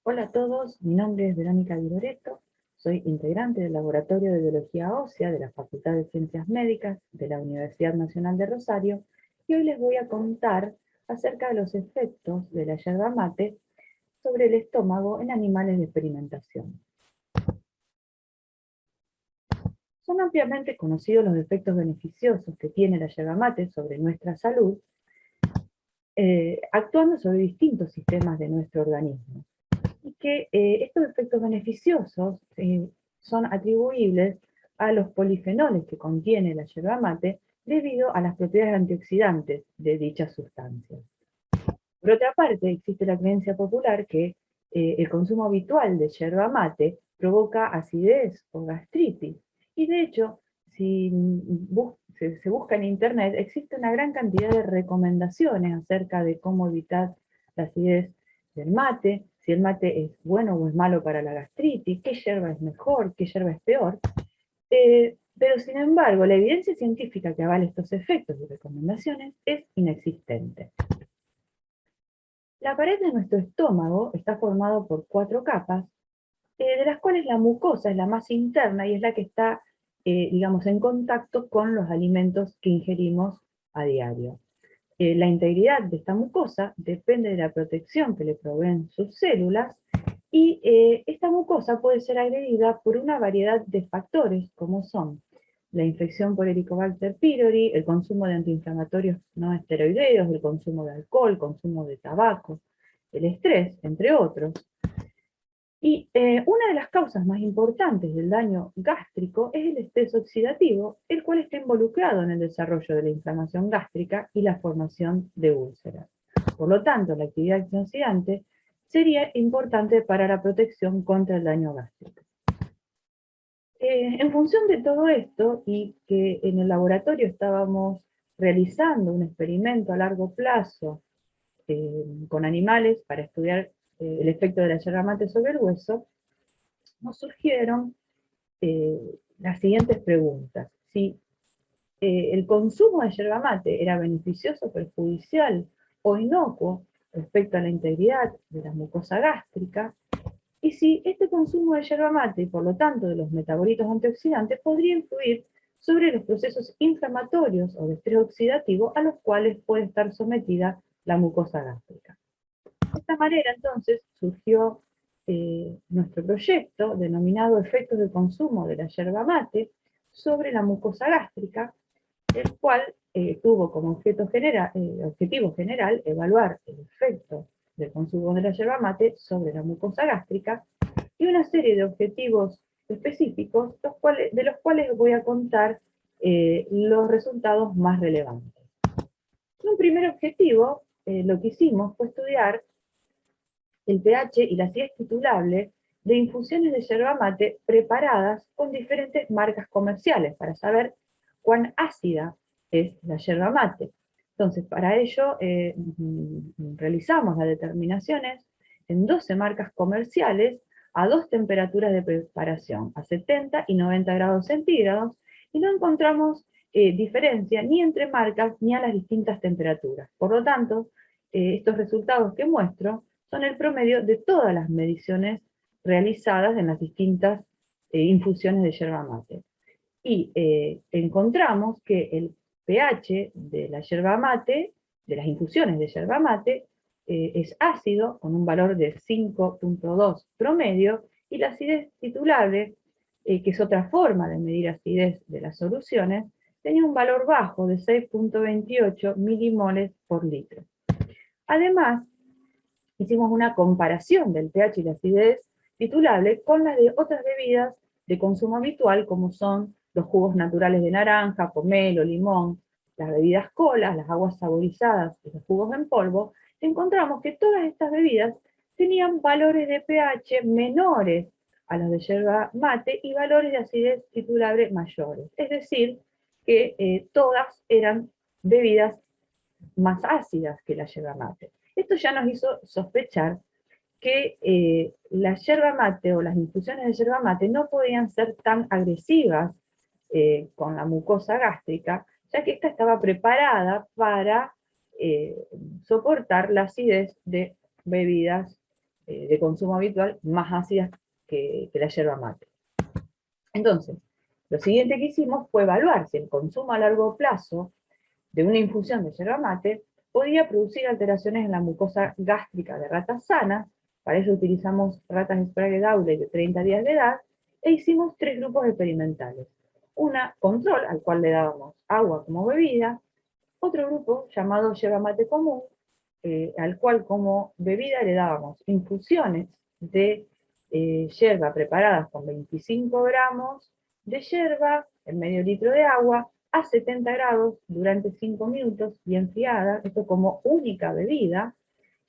Hola a todos, mi nombre es Verónica Di Loreto, soy integrante del Laboratorio de Biología Ósea de la Facultad de Ciencias Médicas de la Universidad Nacional de Rosario, y hoy les voy a contar acerca de los efectos de la yerba mate sobre el estómago en animales de experimentación. Son ampliamente conocidos los efectos beneficiosos que tiene la yerba mate sobre nuestra salud, actuando sobre distintos sistemas de nuestro organismo. Y que estos efectos beneficiosos son atribuibles a los polifenoles que contiene la yerba mate debido a las propiedades antioxidantes de dichas sustancias. Por otra parte, existe la creencia popular que el consumo habitual de yerba mate provoca acidez o gastritis. Y de hecho, si se busca en internet, existe una gran cantidad de recomendaciones acerca de cómo evitar la acidez del mate, si el mate es bueno o es malo para la gastritis, qué yerba es mejor, qué yerba es peor. Pero sin embargo, la evidencia científica que avale estos efectos y recomendaciones es inexistente. La pared de nuestro estómago está formado por 4 capas, de las cuales la mucosa es la más interna y es la que está, digamos, en contacto con los alimentos que ingerimos a diario. La integridad de esta mucosa depende de la protección que le proveen sus células, y esta mucosa puede ser agredida por una variedad de factores, como son la infección por Helicobacter pylori, el consumo de antiinflamatorios no esteroideos, el consumo de alcohol, el consumo de tabaco, el estrés, entre otros. Y una de las causas más importantes del daño gástrico es el estrés oxidativo, el cual está involucrado en el desarrollo de la inflamación gástrica y la formación de úlceras. Por lo tanto, la actividad antioxidante sería importante para la protección contra el daño gástrico. En función de todo esto, y que en el laboratorio estábamos realizando un experimento a largo plazo con animales para estudiar el efecto de la yerba mate sobre el hueso, nos surgieron las siguientes preguntas. Si el consumo de yerba mate era beneficioso, perjudicial o inocuo respecto a la integridad de la mucosa gástrica, y si este consumo de yerba mate, y por lo tanto de los metabolitos antioxidantes, podría influir sobre los procesos inflamatorios o de estrés oxidativo a los cuales puede estar sometida la mucosa gástrica. De esta manera, entonces, surgió nuestro proyecto denominado Efectos de consumo de la yerba mate sobre la mucosa gástrica, el cual tuvo como objetivo general evaluar el efecto del consumo de la yerba mate sobre la mucosa gástrica, y una serie de objetivos específicos, de los cuales voy a contar los resultados más relevantes. Un primer objetivo, lo que hicimos fue estudiar el pH y la acidez titulable de infusiones de yerba mate preparadas con diferentes marcas comerciales para saber cuán ácida es la yerba mate. Entonces, para ello realizamos las determinaciones en 12 marcas comerciales a 2 temperaturas de preparación, a 70 y 90 grados centígrados, y no encontramos diferencia ni entre marcas ni a las distintas temperaturas. Por lo tanto, estos resultados que muestro son el promedio de todas las mediciones realizadas en las distintas infusiones de yerba mate. Y encontramos que el pH de la yerba mate, de las infusiones de yerba mate, es ácido, con un valor de 5.2 promedio, y la acidez titulable, que es otra forma de medir acidez de las soluciones, tenía un valor bajo de 6.28 milimoles por litro. Además, hicimos una comparación del pH y la acidez titulable con las de otras bebidas de consumo habitual, como son los jugos naturales de naranja, pomelo, limón, las bebidas colas, las aguas saborizadas y los jugos en polvo. Encontramos que todas estas bebidas tenían valores de pH menores a los de yerba mate y valores de acidez titulable mayores. Es decir, que todas eran bebidas más ácidas que la yerba mate. Esto ya nos hizo sospechar que la yerba mate o las infusiones de yerba mate no podían ser tan agresivas con la mucosa gástrica, ya que esta estaba preparada para soportar la acidez de bebidas de consumo habitual más ácidas que la yerba mate. Entonces, lo siguiente que hicimos fue evaluar si el consumo a largo plazo de una infusión de yerba mate podía producir alteraciones en la mucosa gástrica de ratas sanas. Para ello utilizamos ratas Sprague-Dawley de 30 días de edad, e hicimos 3 grupos experimentales. Una control, al cual le dábamos agua como bebida, otro grupo llamado yerba mate común, al cual como bebida le dábamos infusiones de yerba preparadas con 25 gramos de yerba en medio litro de agua a 70 grados durante 5 minutos y enfriada, esto como única bebida,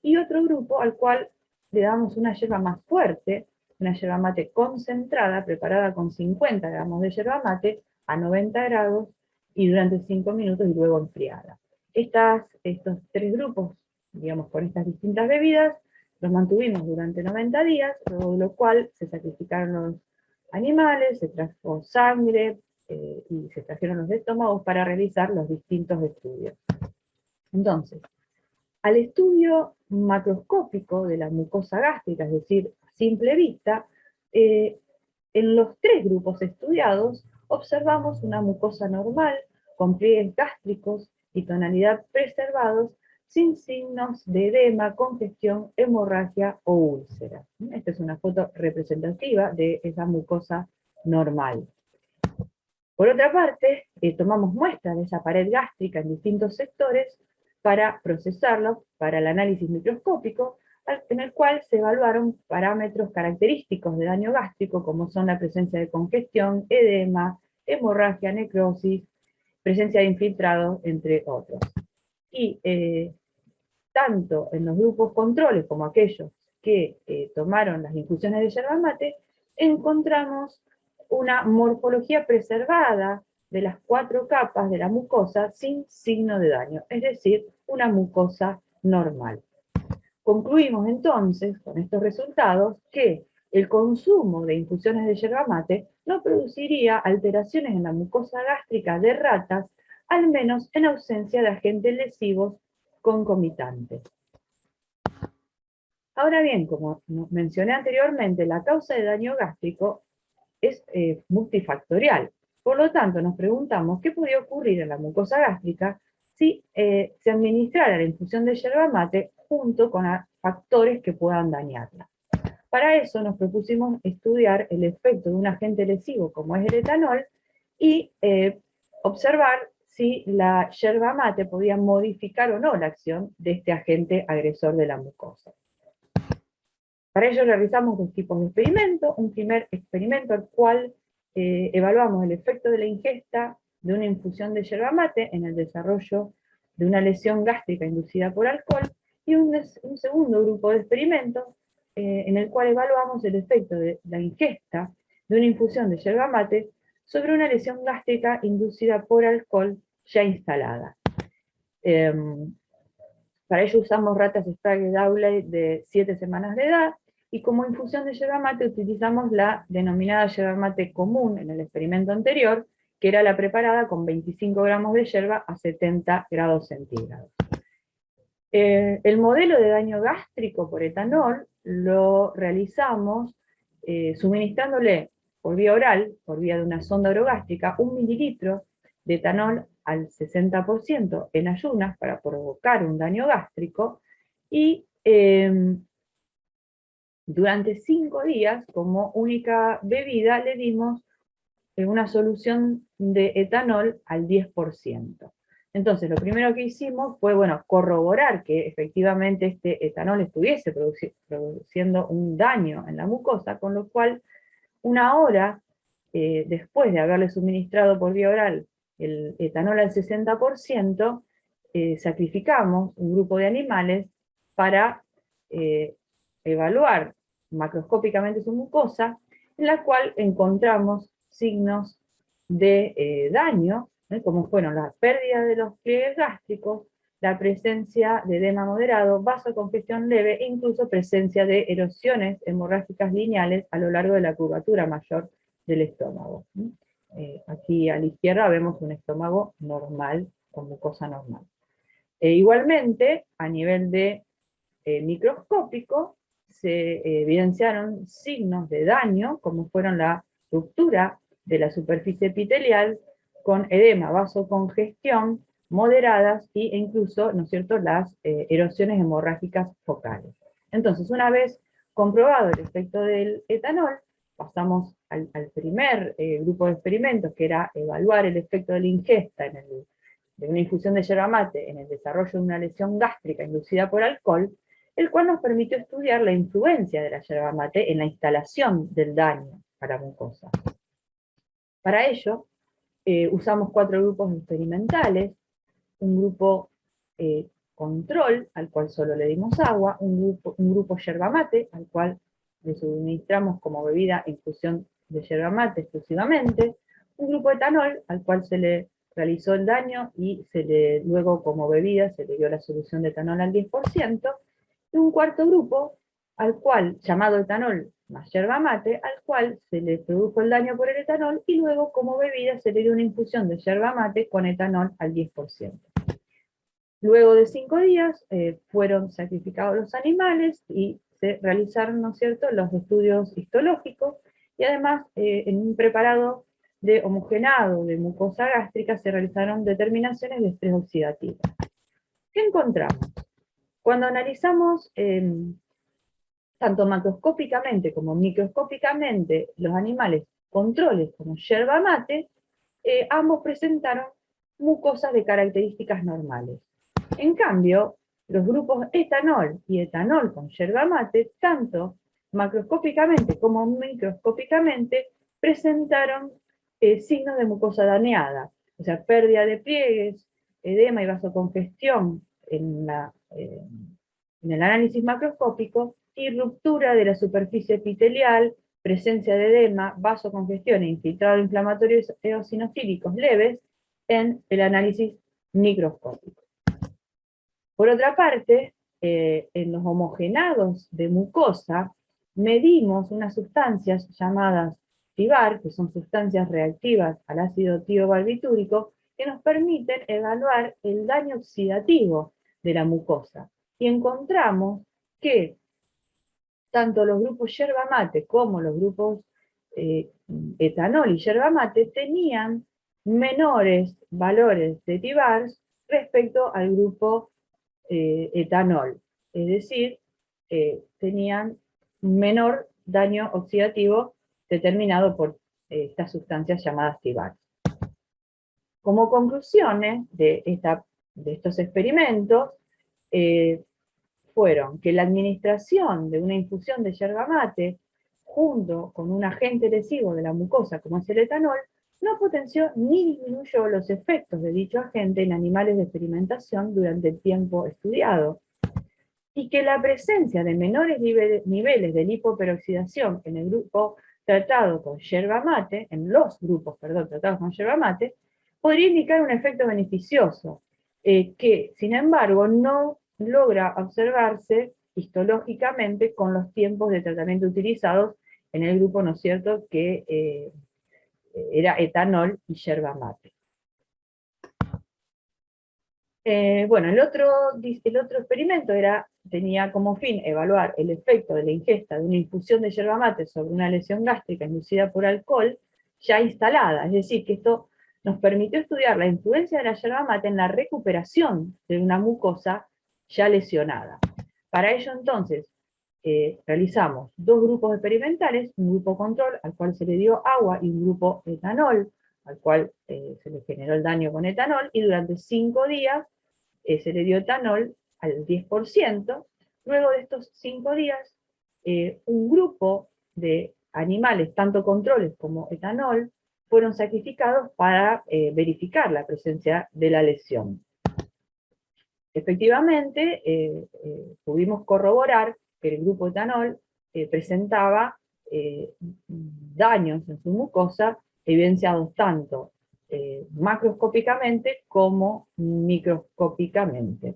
y otro grupo al cual le damos una yerba más fuerte, una yerba mate concentrada, preparada con 50 gramos de yerba mate a 90 grados y durante 5 minutos y luego enfriada. Estos 3 grupos, digamos, con estas distintas bebidas, los mantuvimos durante 90 días, luego de lo cual se sacrificaron los animales, se trajo sangre y se trajeron los estómagos para realizar los distintos estudios. Entonces, al estudio macroscópico de la mucosa gástrica, es decir, a simple vista, en los 3 grupos estudiados observamos una mucosa normal, con pliegues gástricos y tonalidad preservados, sin signos de edema, congestión, hemorragia o úlcera. Esta es una foto representativa de esa mucosa normal. Por otra parte, tomamos muestras de esa pared gástrica en distintos sectores para procesarlos para el análisis microscópico, en el cual se evaluaron parámetros característicos de daño gástrico, como son la presencia de congestión, edema, hemorragia, necrosis, presencia de infiltrados, entre otros. Y tanto en los grupos controles como aquellos que tomaron las infusiones de yerba mate, encontramos una morfología preservada de las 4 capas de la mucosa sin signo de daño, es decir, una mucosa normal. Concluimos entonces, con estos resultados, que el consumo de infusiones de yerba mate no produciría alteraciones en la mucosa gástrica de ratas, al menos en ausencia de agentes lesivos concomitantes. Ahora bien, como mencioné anteriormente, la causa de daño gástrico es multifactorial. Por lo tanto, nos preguntamos qué podría ocurrir en la mucosa gástrica si se administrara la infusión de yerba mate junto con factores que puedan dañarla. Para eso nos propusimos estudiar el efecto de un agente lesivo como es el etanol y observar si la yerba mate podía modificar o no la acción de este agente agresor de la mucosa. Para ello realizamos 2 tipos de experimentos. Un primer experimento al cual evaluamos el efecto de la ingesta de una infusión de yerba mate en el desarrollo de una lesión gástrica inducida por alcohol, y un segundo grupo de experimentos en el cual evaluamos el efecto de la ingesta de una infusión de yerba mate sobre una lesión gástrica inducida por alcohol ya instalada. Para ello usamos ratas Sprague-Dawley de 7 semanas de edad, y como infusión de yerba mate utilizamos la denominada yerba mate común en el experimento anterior, que era la preparada con 25 gramos de yerba a 70 grados centígrados. El modelo de daño gástrico por etanol lo realizamos suministrándole por vía oral, por vía de una sonda orogástrica, 1 mililitro de etanol al 60% en ayunas para provocar un daño gástrico, y durante 5 días, como única bebida, le dimos una solución de etanol al 10%. Entonces, lo primero que hicimos fue, corroborar que efectivamente este etanol estuviese produciendo un daño en la mucosa, con lo cual, 1 hora después de haberle suministrado por vía oral el etanol al 60%, sacrificamos un grupo de animales para evaluar macroscópicamente su mucosa, en la cual encontramos signos de daño, como fueron la pérdida de los pliegues gástricos, la presencia de edema moderado, vasocongestión leve e incluso presencia de erosiones hemorrágicas lineales a lo largo de la curvatura mayor del estómago. Aquí a la izquierda vemos un estómago normal, con mucosa normal. Igualmente, a nivel de microscópico, se evidenciaron signos de daño, como fueron la ruptura de la superficie epitelial con edema, vasocongestión moderadas e incluso, ¿no es cierto?, las erosiones hemorrágicas focales. Entonces, una vez comprobado el efecto del etanol, pasamos al primer grupo de experimentos, que era evaluar el efecto de la ingesta de una infusión de yerba mate en el desarrollo de una lesión gástrica inducida por alcohol, el cual nos permitió estudiar la influencia de la yerba mate en la instalación del daño a la mucosa. Para ello, usamos 4 grupos experimentales, un grupo control, al cual solo le dimos agua, un grupo yerba mate, al cual le suministramos como bebida infusión de yerba mate exclusivamente, un grupo etanol, al cual se le realizó el daño y luego como bebida se le dio la solución de etanol al 10%, y un cuarto grupo, al cual, llamado etanol más yerba mate, al cual se le produjo el daño por el etanol y luego como bebida se le dio una infusión de yerba mate con etanol al 10%. Luego de 5 días fueron sacrificados los animales y se realizaron, ¿no es cierto?, los estudios histológicos, y además en un preparado de homogenado de mucosa gástrica se realizaron determinaciones de estrés oxidativo. ¿Qué encontramos? Cuando analizamos tanto macroscópicamente como microscópicamente los animales controles como yerba mate, ambos presentaron mucosas de características normales. En cambio, los grupos etanol y etanol con yerba mate, tanto macroscópicamente como microscópicamente, presentaron signos de mucosa dañada, o sea, pérdida de pliegues, edema y vasocongestión en el análisis macroscópico, y ruptura de la superficie epitelial, presencia de edema, vasocongestión e infiltrado inflamatorio eosinofílicos leves en el análisis microscópico. Por otra parte, en los homogenados de mucosa, medimos unas sustancias llamadas TIVAR, que son sustancias reactivas al ácido tiobarbitúrico, que nos permiten evaluar el daño oxidativo de la mucosa. Y encontramos que tanto los grupos yerba mate como los grupos etanol y yerba mate tenían menores valores de TIVAR respecto al grupo etanol, es decir, tenían menor daño oxidativo determinado por estas sustancias llamadas TIVAR. Como conclusiones de estos experimentos, fueron que la administración de una infusión de yerba mate junto con un agente lesivo de la mucosa como es el etanol, no potenció ni disminuyó los efectos de dicho agente en animales de experimentación durante el tiempo estudiado, y que la presencia de menores niveles de lipoperoxidación en el grupo tratado con yerba mate, en los grupos, perdón, tratados con yerba mate, podría indicar un efecto beneficioso, que sin embargo no logra observarse histológicamente con los tiempos de tratamiento utilizados en el grupo, ¿no es cierto?, que era etanol y yerba mate. Bueno, el otro experimento tenía como fin evaluar el efecto de la ingesta de una infusión de yerba mate sobre una lesión gástrica inducida por alcohol ya instalada, es decir, que esto nos permitió estudiar la influencia de la yerba mate en la recuperación de una mucosa ya lesionada. Para ello entonces realizamos 2 grupos experimentales, un grupo control al cual se le dio agua y un grupo etanol al cual se le generó el daño con etanol, y durante 5 días se le dio etanol al 10%. Luego de estos 5 días, un grupo de animales, tanto controles como etanol, fueron sacrificados para verificar la presencia de la lesión. Efectivamente, pudimos corroborar que el grupo etanol presentaba daños en su mucosa, evidenciados tanto macroscópicamente como microscópicamente.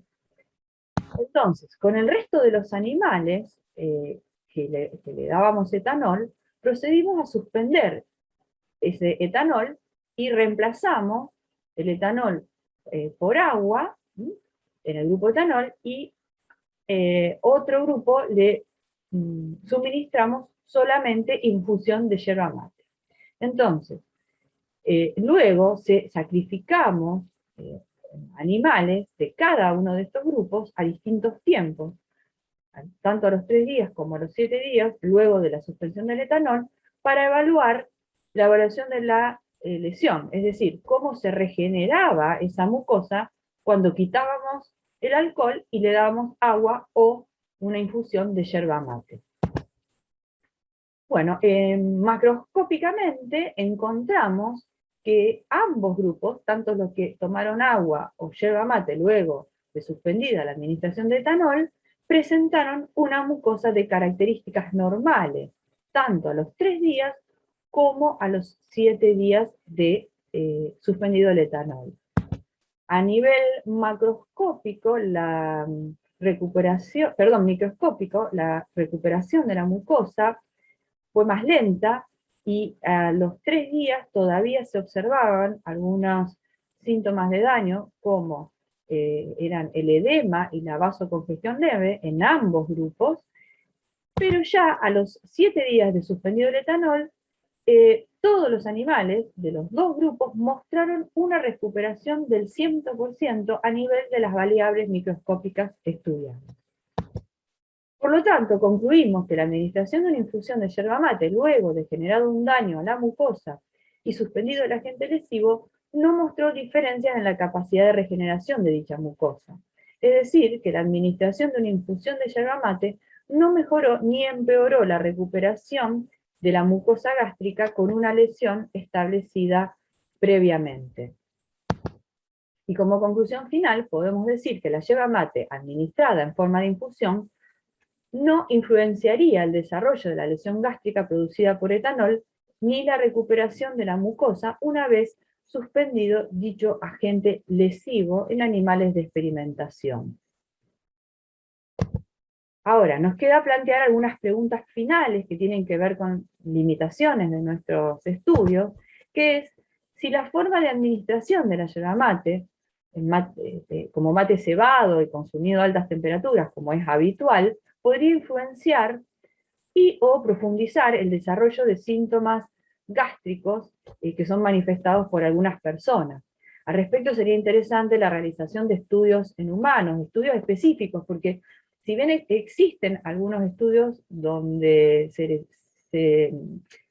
Entonces, con el resto de los animales que le dábamos etanol, procedimos a suspender ese etanol y reemplazamos el etanol por agua, en el grupo etanol, y otro grupo le suministramos solamente infusión de yerba mate. Entonces, luego sacrificamos animales de cada uno de estos grupos a distintos tiempos, tanto a los 3 días como a los 7 días, luego de la suspensión del etanol, para evaluar la evaluación de la lesión, es decir, cómo se regeneraba esa mucosa cuando quitábamos el alcohol y le dábamos agua o una infusión de yerba mate. Bueno, macroscópicamente encontramos que ambos grupos, tanto los que tomaron agua o yerba mate luego de suspendida la administración de etanol, presentaron una mucosa de características normales, tanto a los 3 días como a los 7 días de suspendido el etanol. A nivel macroscópico, microscópico, la recuperación de la mucosa fue más lenta y a los 3 días todavía se observaban algunos síntomas de daño, como eran el edema y la vasocongestión leve en ambos grupos, pero ya a los 7 días de suspendido el etanol, todos los animales de los dos grupos mostraron una recuperación del 100% a nivel de las variables microscópicas estudiadas. Por lo tanto, concluimos que la administración de una infusión de yerba mate luego de generado un daño a la mucosa y suspendido el agente lesivo no mostró diferencias en la capacidad de regeneración de dicha mucosa. Es decir, que la administración de una infusión de yerba mate no mejoró ni empeoró la recuperación de la mucosa gástrica con una lesión establecida previamente. Y como conclusión final, podemos decir que la yerba mate administrada en forma de infusión no influenciaría el desarrollo de la lesión gástrica producida por etanol, ni la recuperación de la mucosa una vez suspendido dicho agente lesivo en animales de experimentación. Ahora, nos queda plantear algunas preguntas finales que tienen que ver con limitaciones de nuestros estudios, que es si la forma de administración de la yerba mate, como mate cebado y consumido a altas temperaturas, como es habitual, podría influenciar y o profundizar el desarrollo de síntomas gástricos que son manifestados por algunas personas. Al respecto sería interesante la realización de estudios en humanos, estudios específicos, porque si bien existen algunos estudios donde se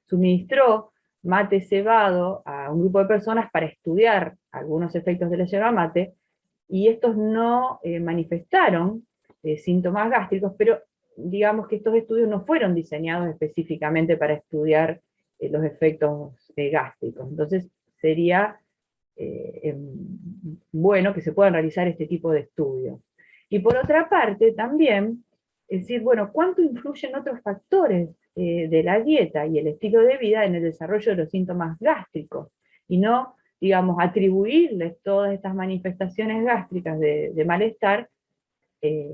suministró mate cebado a un grupo de personas para estudiar algunos efectos de la yerba mate, y estos no manifestaron síntomas gástricos, pero digamos que estos estudios no fueron diseñados específicamente para estudiar los efectos gástricos. Entonces sería bueno que se puedan realizar este tipo de estudios. Y por otra parte también, es decir, bueno, ¿cuánto influyen otros factores de la dieta y el estilo de vida en el desarrollo de los síntomas gástricos? Y no, digamos, atribuirles todas estas manifestaciones gástricas de malestar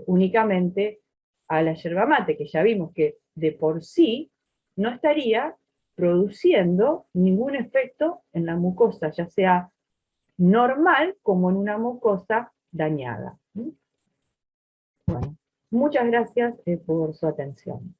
únicamente a la yerba mate, que ya vimos que de por sí no estaría produciendo ningún efecto en la mucosa, ya sea normal como en una mucosa dañada. Bueno, muchas gracias por su atención.